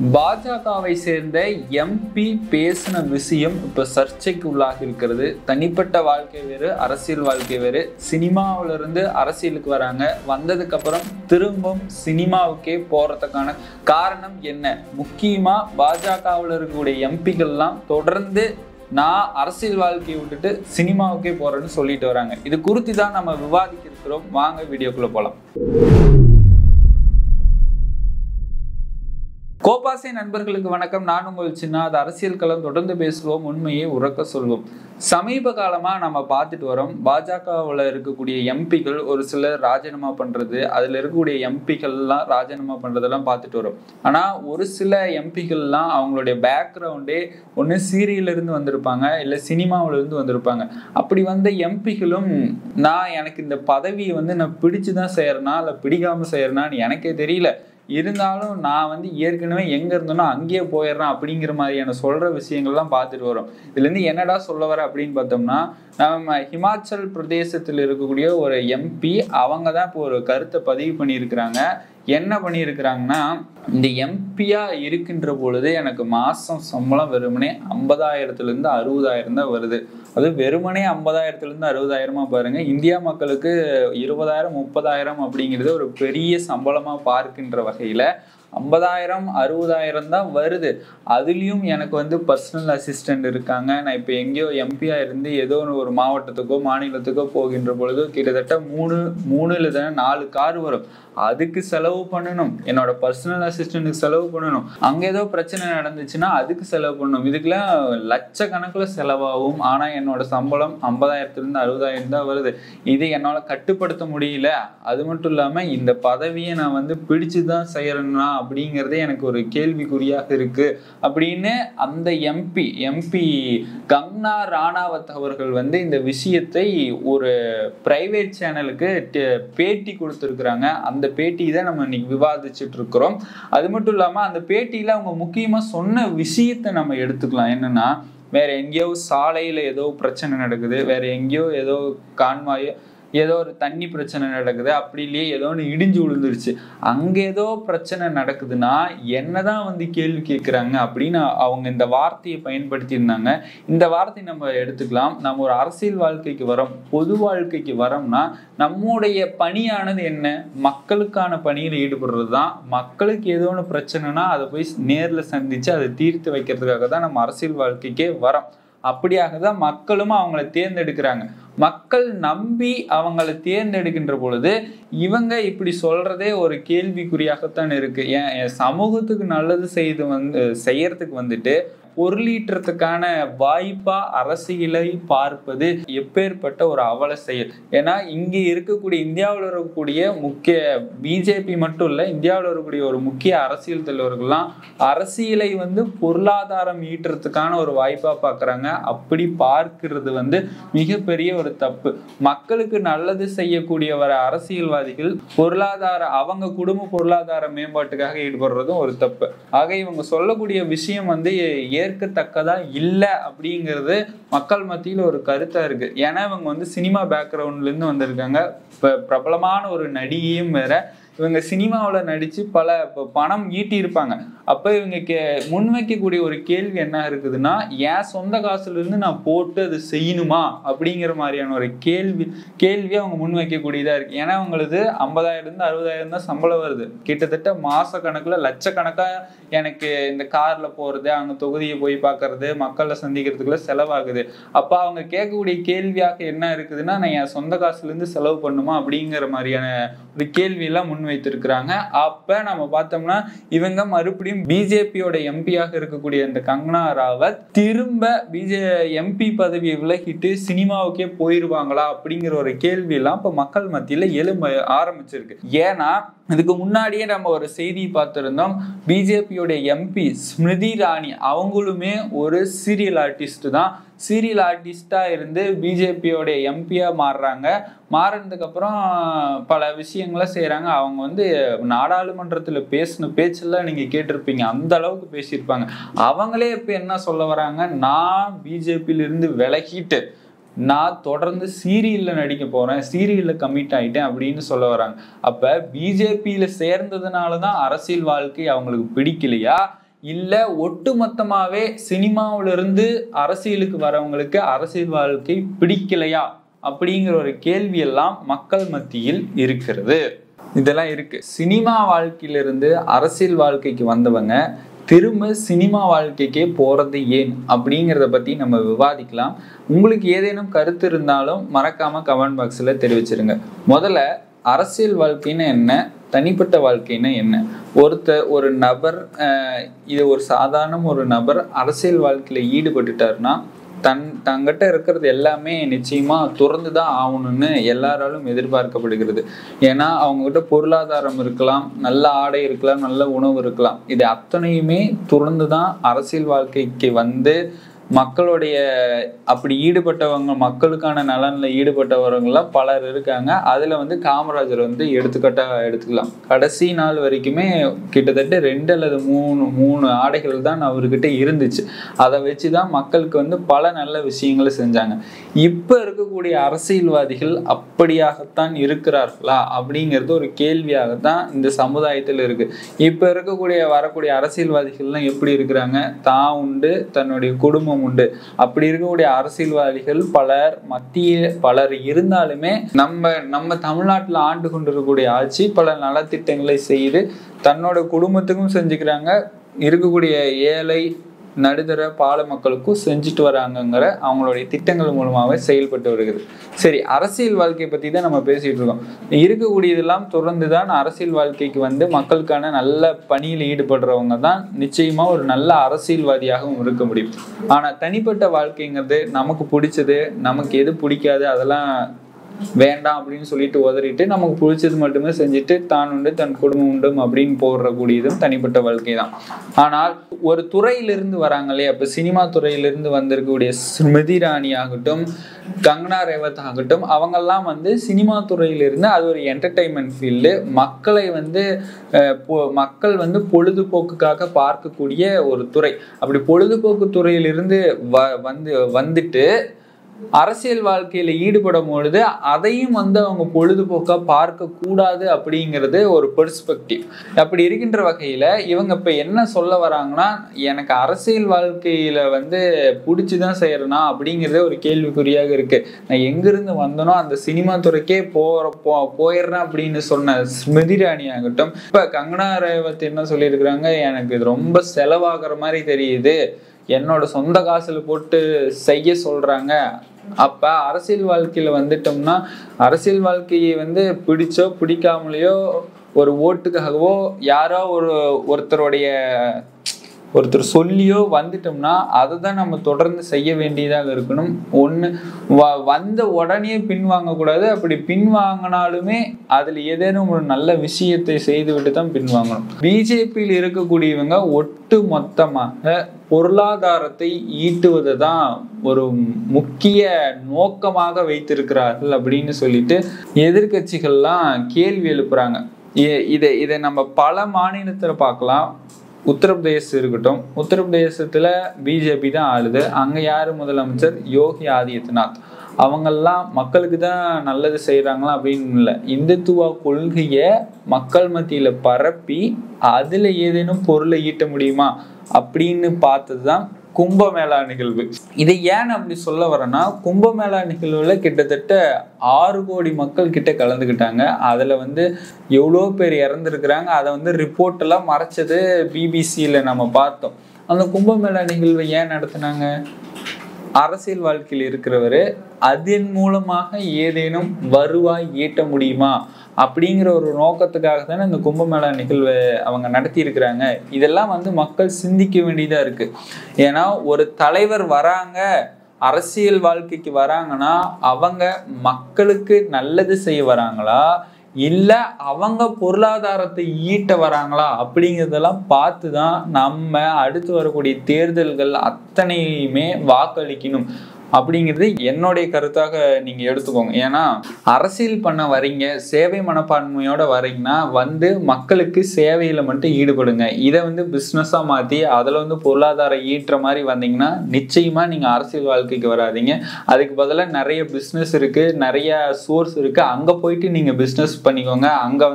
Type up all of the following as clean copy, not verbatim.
பாஜகவை சேர்ந்த எம்பி பேசின விஷயம் இப்ப சர்ச்சைக்கு உள்ளாகி இருக்கிறது. தனிப்பட்ட வாழ்க்கை வேறு, அரசியல் வாழ்க்கை வேறு. சினிமாவில இருந்து அரசியலுக்கு வராங்க, வந்ததுக்கு அப்புறம் திரும்பவும் சினிமாவுக்கே போறதுக்கான காரணம் என்ன? முக்கியமா பாஜகவில் இருக்கக்கூடிய எம்பிகள்லாம் தொடர்ந்து நான் அரசியல் வாழ்க்கையை விட்டுட்டு சினிமாவுக்கே போறேன்னு சொல்லிட்டு வராங்க. இது குறித்து தான் நம்ம விவாதிக்க இருக்கிறோம். வாங்க வீடியோக்குள்ள போலாம். கோபாசை நண்பர்களுக்கு வணக்கம். நான் உங்கள் சின்ன அரசியல் களம். தொடர்ந்து பேசுவோம், உண்மையை உறக்க சொல்வோம். சமீப காலமா நம்ம பார்த்துட்டு வரோம், பாஜகவில் இருக்கக்கூடிய எம்பிகள் ஒரு சிலர் ராஜினாமா பண்றது, அதுல இருக்கக்கூடிய எம்பிகள்லாம் ராஜினாமா பண்றதெல்லாம் பார்த்துட்டு வரோம். ஆனா ஒரு சில எம்பிகள்லாம் அவங்களுடைய பேக்ரவுண்டே ஒன்று சீரியல்ல இருந்து வந்திருப்பாங்க, இல்லை சினிமாவில இருந்து வந்திருப்பாங்க. அப்படி வந்த எம்பிகளும் நான் எனக்கு இந்த பதவியை நான் பிடிச்சுதான் செய்யறேனா இல்லை பிடிக்காம செய்யறேனான்னு எனக்கே தெரியல, இருந்தாலும் நான் ஏற்கனவே எங்க இருந்தோன்னா அங்கேயே போயிடுறேன் அப்படிங்கிற மாதிரியான சொல்ற விஷயங்கள்லாம் பார்த்துட்டு வரோம். இதுல இருந்து என்னடா சொல்ல வர அப்படின்னு பார்த்தோம்னா, நம்ம ஹிமாச்சல் பிரதேசத்தில் இருக்கக்கூடிய ஒரு எம்பி அவங்க தான் இப்போ ஒரு கருத்தை பதிவு பண்ணியிருக்கிறாங்க. என்ன பண்ணியிருக்கிறாங்கன்னா, இந்த எம்பியா இருக்கின்ற பொழுது எனக்கு மாசம் சம்பளம் வெறுமனே 50,000 60,000 தான் வருது. அது வெறுமனே 50,000 60,000 பாருங்க. இந்தியா மக்களுக்கு 20,000 30,000 அப்படிங்கிறது ஒரு பெரிய சம்பளமா பார்க்கின்ற வகையில 50,000 60,000 தான் வருது. அதுலயும் எனக்கு பர்சனல் அசிஸ்டன்ட் இருக்காங்க. நான் இப்போ எங்கேயோ எம்பியா இருந்து ஏதோ ஒரு மாவட்டத்துக்கோ மாநிலத்துக்கோ போகின்ற பொழுது கிட்டத்தட்ட 3 இல்லை 4 கார் வரும். அதுக்கு செலவு பண்ணணும், என்னோட பர்சனல் அசிஸ்டன்ட்டுக்கு செலவு பண்ணணும், அங்க ஏதோ பிரச்சனை நடந்துச்சுன்னா அதுக்கு செலவு பண்ணணும். இதுக்கெல்லாம் லட்சக்கணக்கில் செலவாகும். ஆனா என்னோட சம்பளம் 50,000 60,000 தான் வருது. இதை என்னால கட்டுப்படுத்த முடியல. அது மட்டும் இல்லாம இந்த பதவியை நான் பிடிச்சுதான் செய்யறேன்னா அப்படிங்கிறதே எனக்கு ஒரு கேள்விக்குறியாக இருக்கு அப்படின்னு அந்த எம்பி கங்னா ராணாவத் அவர்கள் இந்த விஷயத்தை ஒரு பிரைவேட் சேனலுக்கு பேட்டி கொடுத்திருக்கிறாங்க. அந்த பேட்டி தான் நம்ம இன்னைக்கு விவாதிச்சுட்டு இருக்கிறோம். அது மட்டும் இல்லாம அந்த பேட்டியில அவங்க முக்கியமா சொன்ன விஷயத்தை நம்ம எடுத்துக்கலாம். என்னன்னா, வேற எங்கேயோ சாலையில ஏதோ பிரச்சனை நடக்குது, வேற எங்கேயோ ஏதோ கான்வாயோ ஏதோ ஒரு தண்ணி பிரச்சனை நடக்குது, அப்படி இல்லையே ஏதோ ஒன்று இடிஞ்சு விழுந்துருச்சு, அங்க ஏதோ பிரச்சனை நடக்குதுன்னா என்னதான் கேள்வி கேட்குறாங்க அப்படின்னு அவங்க இந்த வார்த்தையை பயன்படுத்தி இருந்தாங்க. இந்த வார்த்தையை நம்ம எடுத்துக்கலாம். நம்ம ஒரு அரசியல் வாழ்க்கைக்கு வரோம், பொது வாழ்க்கைக்கு வரோம்னா நம்முடைய பணியானது என்ன? மக்களுக்கான பணியில் ஈடுபடுறது தான். மக்களுக்கு ஏதோ ஒன்று பிரச்சனைனா அதை போய் நேர்ல சந்திச்சு அதை தீர்த்து வைக்கிறதுக்காக தான் நம்ம அரசியல் வாழ்க்கைக்கே வரோம். அப்படியாக தான் மக்களும் அவங்கள தேர்ந்தெடுக்கிறாங்க. மக்கள் நம்பி அவங்களை தேர்ந்தெடுக்கின்ற பொழுது இவங்க இப்படி சொல்றதே ஒரு கேள்விக்குறியாகத்தான் இருக்கு. ஏன் சமூகத்துக்கு நல்லது செய்யறதுக்கு பொருளீட்டுறதுக்கான வாய்ப்பா அரசியலை பார்ப்பது எப்பேற்பட்ட ஒரு அவல செயல். ஏன்னா இங்க இருக்கக்கூடிய இந்தியாவில் இருக்கக்கூடிய முக்கிய பிஜேபி மட்டும் இல்ல, இந்தியாவில் இருக்கக்கூடிய ஒரு முக்கிய அரசியல் தலைவர்கள்லாம் அரசியலை பொருளாதாரம் ஈட்டுறதுக்கான ஒரு வாய்ப்பா பாக்குறாங்க. அப்படி பார்க்கிறது மிகப்பெரிய ஒரு தப்பு. மக்களுக்கு நல்லது செய்யக்கூடிய வர அரசியல்வாதிகள் அவங்க குடும்ப பொருளாதார மேம்பாட்டுக்காக ஈடுபடுறதும் ஒரு தப்பு. ஆக இவங்க சொல்லக்கூடிய விஷயம் ஏற்கத்தக்கதா இல்ல அப்படிங்கிறது மக்கள் மத்தியில் ஒரு கருத்தா இருக்கு. ஏன்னா இவங்க சினிமா பேக்ரவுண்ட்ல இருந்து வந்திருக்காங்க. பிரபலமான ஒரு நடிகையும் வேற. இவங்க சினிமாவில் நடிச்சு பல பணம் ஈட்டி இருப்பாங்க. அப்ப இவங்க முன்வைக்கக்கூடிய ஒரு கேள்வி என்ன இருக்குதுன்னா, என் சொந்த காசுல இருந்து நான் போட்டு அது செய்யணுமா அப்படிங்கிற மாதிரியான ஒரு கேள்வி அவங்க முன்வைக்கக்கூடியதா இருக்கு. ஏன்னா அவங்களுக்கு 50,000 60,000 தான் சம்பளம் வருது. கிட்டத்தட்ட மாச கணக்குல லட்சக்கணக்கா எனக்கு இந்த கார்ல போறது, அவங்க தொகுதியை போய் பார்க்கறது, மக்களை சந்திக்கிறதுக்குள்ள செலவாகுது. அப்ப அவங்க கேட்கக்கூடிய கேள்வியாக என்ன இருக்குதுன்னா, நான் என் சொந்த காசுல இருந்து செலவு பண்ணுமா அப்படிங்கிற மாதிரியான ஒரு கேள்வி எல்லாம் வைத்திருக்கிறாங்க. அப்ப நம்ம பார்த்தோம்னா இவங்க மறுபடியும் பிஜேபியோட எம்பியாக இருக்கக்கூடிய இந்த கங்னா ராவத் திரும்ப எம்பி பதவியை விலகிட்டு சினிமாவுக்கே போயிருவாங்களா அப்படிங்கிற ஒரு கேள்வி எல்லாம் இப்ப மக்கள் மத்தியில எழும்ப ஆரம்பிச்சிருக்கு. ஏன்னா இதுக்கு முன்னாடியே நம்ம ஒரு செய்தி பார்த்திருந்தோம். பிஜேபியோட எம்பி ஸ்மிருதி இரானி அவங்களுமே ஒரு சீரியல் ஆர்டிஸ்ட் தான். சீரியல் ஆர்டிஸ்டா இருந்து பிஜேபியோட எம்பியா மாறுறாங்க. மாறினதுக்கு அப்புறம் பல விஷயங்களை செய்யறாங்க. அவங்க நாடாளுமன்றத்துல பேசின பேச்செல்லாம் நீங்க கேட்டிருப்பீங்க, அந்த அளவுக்கு பேசியிருப்பாங்க. அவங்களே இப்ப என்ன சொல்ல வராங்க, நான் பிஜேபியில இருந்து விலகிட்டு நான் தொடர்ந்து சீரியல்ல நடிக்க போறேன், சீரியல்ல கமிட் ஆயிட்டேன் அப்படின்னு சொல்ல வராங்க. அப்ப பிஜேபியில சேர்ந்ததுனாலதான் அரசியல் வாழ்க்கை அவங்களுக்கு பிடிக்கலையா, இல்ல ஒட்டுமொத்தமாவே சினிமாவிலிருந்து அரசியலுக்கு வரவங்களுக்கு அரசியல் வாழ்க்கை பிடிக்கலையா அப்படிங்கிற ஒரு கேள்வி எல்லாம் மக்கள் மத்தியில் இருக்கிறது. இதெல்லாம் இருக்கு. சினிமா வாழ்க்கையிலிருந்து அரசியல் வாழ்க்கைக்கு வந்தவங்க திரும்ப சினிமா வாழ்க்கைக்கே போறது ஏன் அப்படிங்கிறத பத்தி நம்ம விவாதிக்கலாம். உங்களுக்கு ஏதேனும் கருத்து இருந்தாலும் மறக்காம கமெண்ட் பாக்ஸ்ல தெரிவிச்சிருங்க. முதல்ல அரசியல் வாழ்க்கைன்னு என்ன, தனிப்பட்ட வாழ்க்கைன்னா என்ன? ஒரு நபர் இது ஒரு சாதாரண ஒரு நபர் அரசியல் வாழ்க்கையில ஈடுபட்டுட்டாருன்னா தங்கிட்ட இருக்கிறது எல்லாமே நிச்சயமா துறந்துதான் ஆகணும்னு எல்லாராலும் எதிர்பார்க்கப்படுகிறது. ஏன்னா அவங்ககிட்ட பொருளாதாரம் இருக்கலாம், நல்ல ஆடை இருக்கலாம், நல்ல உணவு இருக்கலாம். இது அத்தனையுமே துறந்துதான் அரசியல் வாழ்க்கைக்கு வந்து மக்களுடைய அப்படி ஈடுபட்டவங்க, மக்களுக்கான நலன்ல ஈடுபட்டவர்கள்லாம் பலர் இருக்காங்க. அதுல வந்து காமராஜர் வந்து எடுத்துக்காட்டா எடுத்துக்கலாம். கடைசி நாள் வரைக்குமே கிட்டத்தட்ட 2 அல்லது 3 ஆடைகள் தான் அவர்கிட்ட இருந்துச்சு. அதை வச்சுதான் மக்களுக்கு வந்து பல நல்ல விஷயங்களை செஞ்சாங்க. இப்ப இருக்கக்கூடிய அரசியல்வாதிகள் அப்படியாகத்தான் இருக்கிறார்களா அப்படிங்கிறது ஒரு கேள்வியாகத்தான் இந்த சமுதாயத்தில் இருக்கு. இப்ப வரக்கூடிய அரசியல்வாதிகள்லாம் எப்படி இருக்கிறாங்க? தான் உண்டு, தன்னுடைய குடும்பம் உண்டு. அப்படி இருக்கக்கூடிய அரசியல்வாதிகள் பலர் இருந்தாலுமே நம்ம தமிழ்நாட்டில் ஆண்டு கொண்டிருக்கக்கூடிய ஆட்சி பல நலத்திட்டங்களை செய்து தன்னோட குடும்பத்துக்கும் செஞ்சுக்கிறாங்க, இருக்கக்கூடிய ஏழை நடுத்தர பால மக்களுக்கும் செஞ்சுட்டு வராங்கிற அவங்களுடைய திட்டங்கள் மூலமாகவே செயல்பட்டு வருகிறது. சரி, அரசியல் வாழ்க்கையை பத்தி தான் நம்ம பேசிட்டு இருக்கோம். இருக்கக்கூடியதெல்லாம் தொடர்ந்துதான் அரசியல் வாழ்க்கைக்கு வந்து மக்களுக்கான நல்ல பணியில் ஈடுபடுறவங்க தான் நிச்சயமா ஒரு நல்ல அரசியல்வாதியாகவும் இருக்க முடியும். ஆனா தனிப்பட்ட வாழ்க்கைங்கிறது நமக்கு பிடிச்சது, நமக்கு எது பிடிக்காது அதெல்லாம் வேண்டாம் அப்படின்னு சொல்லிட்டு உதறிட்டு நமக்கு பிடிச்சது மட்டுமே செஞ்சுட்டு தான் உண்டு தன் குடும்பம் உண்டு அப்படின்னு போடுறக்கூடியதும் தனிப்பட்ட வாழ்க்கை தான். ஆனால் ஒரு துறையிலிருந்து வராங்களே, அப்ப சினிமா துறையிலிருந்து வந்திருக்கக்கூடிய ஸ்மிருதி இரானி ஆகட்டும், கங்கனா ரேவத் ஆகட்டும், அவங்கெல்லாம் வந்து சினிமா துறையிலிருந்து அது ஒரு என்டர்டைன்மெண்ட் ஃபீல்டு, மக்கள் வந்து பொழுதுபோக்குக்காக பார்க்கக்கூடிய ஒரு துறை. அப்படி பொழுதுபோக்கு துறையிலிருந்து வந்துட்டு அரசியல் வாழ்க்கையில ஈடுபடும் பொழுது அதையும் வந்து அவங்க பொழுதுபோக்கா பார்க்க கூடாது அப்படிங்கிறது ஒரு பெர்ஸ்பெக்டிவ். அப்படி இருக்கின்ற வகையில இவங்க இப்ப என்ன சொல்ல வராங்கன்னா, எனக்கு அரசியல் வாழ்க்கையில வந்து பிடிச்சுதான் செய்யறேனா அப்படிங்கிறதே ஒரு கேள்விக்குறியாக இருக்கு. நான் எங்கிருந்து வந்தனோ அந்த சினிமா துறைக்கே போயிடுறேன் அப்படின்னு சொன்ன ஸ்மிருதி இரானி ஆகட்டும், இப்ப கங்கனா ரேவத் என்ன சொல்லியிருக்கிறாங்க, எனக்கு இது ரொம்ப செலவாகிற மாதிரி தெரியுது, என்னோட சொந்த காசுல போட்டு செய்ய சொல்றாங்க. அப்ப அரசியல் வாழ்க்கையில வந்துட்டோம்னா அரசியல் வாழ்க்கையை வந்து பிடிச்சோ பிடிக்காமலையோ ஒரு ஓட்டுக்காகவோ யாரோ ஒருத்தர் சொல்லியோ வந்துட்டோம்னா அதை தான் நம்ம தொடர்ந்து செய்ய வேண்டியதாக இருக்கணும். வந்த உடனே பின்வாங்கக்கூடாது. அப்படி பின்வாங்கினாலுமே அதுல ஏதேனும் ஒரு நல்ல விஷயத்தை செய்துவிட்டு தான் பின்வாங்கணும். பிஜேபியில் இருக்கக்கூடியவங்க ஒட்டு மொத்தமாக பொருளாதாரத்தை ஈட்டுவதை தான் ஒரு முக்கிய நோக்கமாக வைத்திருக்கிறார்கள் அப்படின்னு சொல்லிட்டு எதிர்கட்சிகள்லாம் கேள்வி எழுப்புறாங்க. இதை நம்ம பல மாநிலத்துல பார்க்கலாம். உத்தரப்பிரதேசம் இருக்கட்டும், உத்தரப்பிரதேசத்துல பிஜேபி தான் ஆளுது. அங்க யாரு முதலமைச்சர்? யோகி ஆதித்யநாத். அவங்கெல்லாம் மக்களுக்கு தான் நல்லது செய்யறாங்களா அப்படின்னு இல்லை, இந்துத்துவ கொள்கைய மக்கள் மத்தியில பரப்பி அதுல ஏதேனும் பொருளை ஈட்ட முடியுமா அப்படின்னு பார்த்ததுதான் கும்பமேளா நிகழ்வு. இதை ஏன் அப்படி சொல்ல வரேன்னா, கும்பமேளா நிகழ்வுல கிட்டத்தட்ட 6 கோடி மக்கள் கிட்ட கலந்துக்கிட்டாங்க. அதுல வந்து எவ்வளோ பேர் இறந்துருக்குறாங்க. அதை வந்து ரிப்போர்ட் எல்லாம் மறைச்சது பிபிசியில நம்ம பார்த்தோம். அந்த கும்பமேளா நிகழ்வை ஏன் நடத்தினாங்க? அரசியல் வாழ்க்கையில் இருக்கிறவரு அதன் மூலமாக ஏதேனும் வருவாய் ஈட்ட முடியுமா அப்படிங்கிற ஒரு நோக்கத்துக்காக தானே இந்த கும்பமேளா நிகழ்வை அவங்க நடத்தி இருக்கிறாங்க. இதெல்லாம் வந்து மக்கள் சிந்திக்க வேண்டியதா இருக்கு. ஏன்னா ஒரு தலைவர் வராங்க, அரசியல் வாழ்க்கைக்கு வராங்கன்னா அவங்க மக்களுக்கு நல்லது செய்ய வராங்களா இல்ல அவங்க பொருளாதாரத்தை ஈட்ட வராங்களா அப்படிங்கிறதெல்லாம் பார்த்துதான் நம்ம அடுத்து வரக்கூடிய தேர்தல்கள் அத்தனையுமே வாக்களிக்கணும். அப்படிங்கிறது என்னுடைய கருத்தாக நீங்க எடுத்துக்கோங்க. ஏன்னா அரசியல் பண்ண வரீங்க, சேவை மனப்பான்மையோட வரீங்கன்னா மக்களுக்கு சேவையில மட்டும் ஈடுபடுங்க. இதை பிசினஸா மாத்தி அதுல பொருளாதார ஈற்ற மாதிரி வந்தீங்கன்னா நிச்சயமா நீங்க அரசியல் வாழ்க்கைக்கு வராதீங்க. அதுக்கு பதிலா நிறைய பிசினஸ் இருக்கு, நிறைய சோர்ஸ் இருக்கு, அங்க போயிட்டு நீங்க பிசினஸ் பண்ணிக்கோங்க. அங்க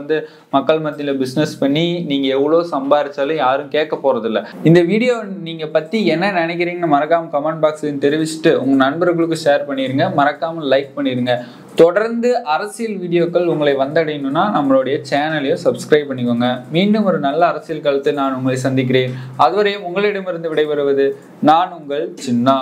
மக்கள் மத்தியில பிசினஸ் பண்ணி நீங்க எவ்வளவு சம்பாரிச்சாலும் யாரும் கேட்க போறது இல்ல. இந்த வீடியோ நீங்க பத்தி என்ன நினைக்கிறீங்கன்னு மறக்காம கமெண்ட் பாக்ஸ்ல தெரிவிச்சுட்டு உங்க நண்பர்களுக்கு ஷேர் பண்ணிருங்க. மறக்காம லைக் பண்ணிருங்க. தொடர்ந்து அரசியல் வீடியோக்கள் உங்களை வந்தடையணும்னா நம்மளுடைய சேனலையும் சப்ஸ்கிரைப் பண்ணிக்கோங்க. மீண்டும் ஒரு நல்ல அரசியல் கருத்தை நான் உங்களை சந்திக்கிறேன். அதுவரையும் உங்களிடமிருந்து விடைபெறுவது நான் உங்கள் சின்னா.